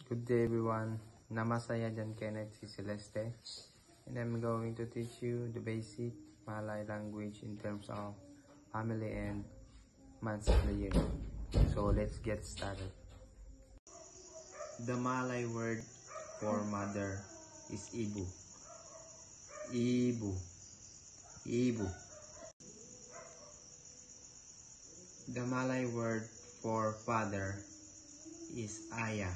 Good day everyone, Namasaya Jan Kenneth C. Celeste, and I'm going to teach you the basic Malay language in terms of family and months of the year. So let's get started. The Malay word for mother is Ibu. Ibu. Ibu. The Malay word for father is Ayah.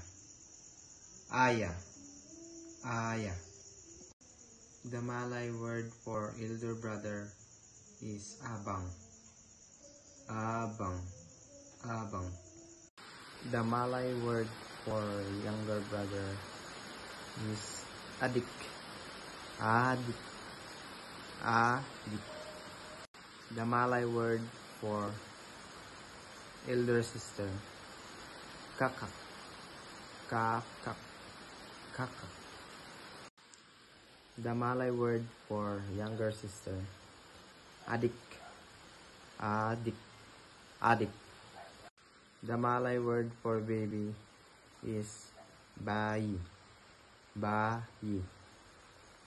Ayah. Ayah. The Malay word for elder brother is Abang. Abang. Abang. The Malay word for younger brother is Adik. Adik. Adik. The Malay word for elder sister, Kakak. Kakak. Kakak. The Malay word for younger sister, Adik. Adik. Adik. The Malay word for baby is Bayi. Bayi.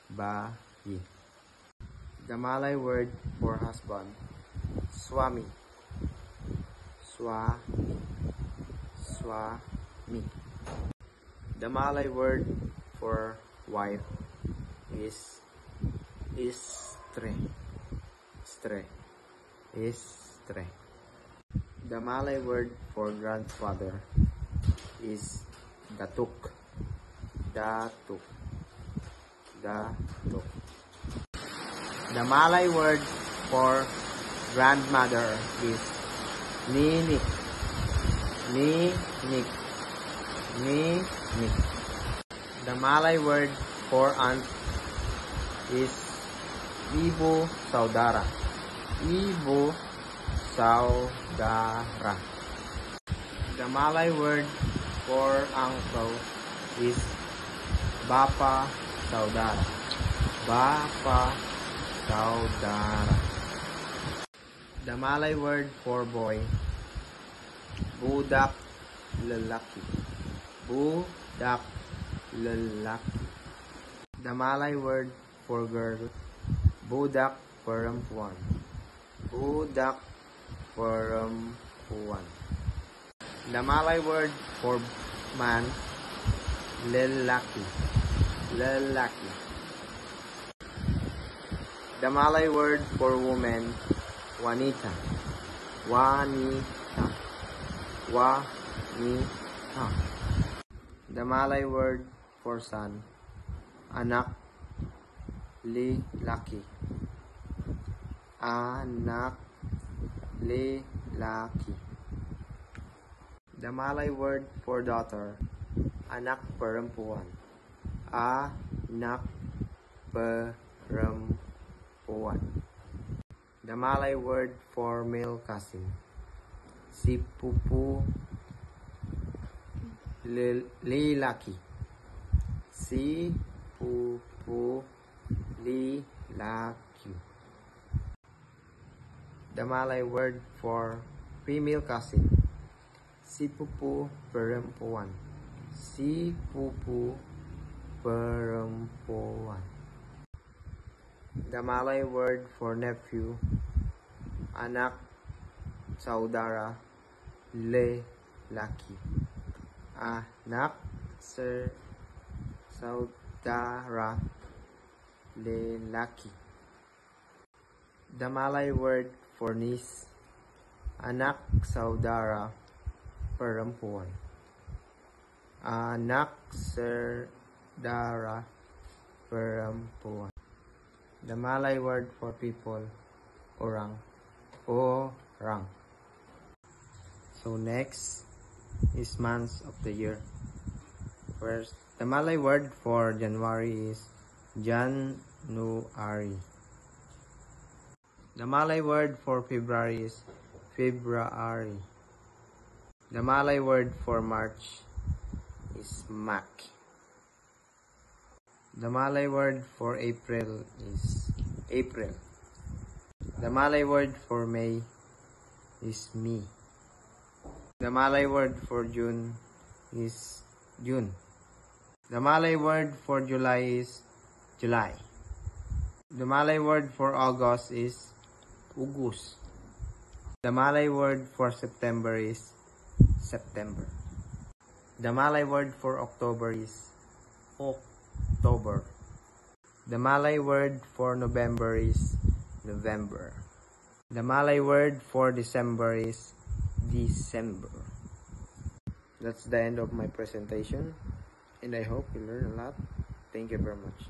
Bayi. The Malay word for husband, Swami. Swami. Swami. The Malay word for wife is Istre. Istre. Istre. The Malay word for grandfather is Datuk. Datuk. Datuk. The Malay word for grandmother is Ninik. Ninik. Ninik. The Malay word for aunt is Ibu Saudara. Ibu Saudara. The Malay word for uncle is Bapa Saudara. Bapa Saudara. The Malay word for boy, Budak Lalaki. Budak Lalaki. The Malay word for girl, Budak Perempuan. Budak Perempuan. The Malay word for man, Lelaki. Lelaki. The Malay word for woman, Wanita. Wanita. Wanita. The Malay word for son, Anak Lelaki. Anak Lelaki. The Malay word for daughter, Anak Perempuan. Anak Perempuan. The Malay word for male cousin, Sipupu Lelaki. Sipupu Lelaki. The Malay word for female cousin, Sipupu Perempuan. Sipupu Perempuan. The Malay word for nephew, Anak Saudara Lelaki. Anak Saudara Lelaki. The Malay word for niece, Anak Saudara Perempuan. Anak Saudara Perempuan. The Malay word for people, Orang. Orang. So next is months of the year. First, the Malay word for January is January. The Malay word for February is February. The Malay word for March is Mak. The Malay word for April is April. The Malay word for May is Mi. The Malay word for June is June. The Malay word for July is July. The Malay word for August is Ugus. The Malay word for September is September. The Malay word for October is October. The Malay word for November is November. The Malay word for December is December. That's the end of my presentation, and I hope you learn a lot. Thank you very much.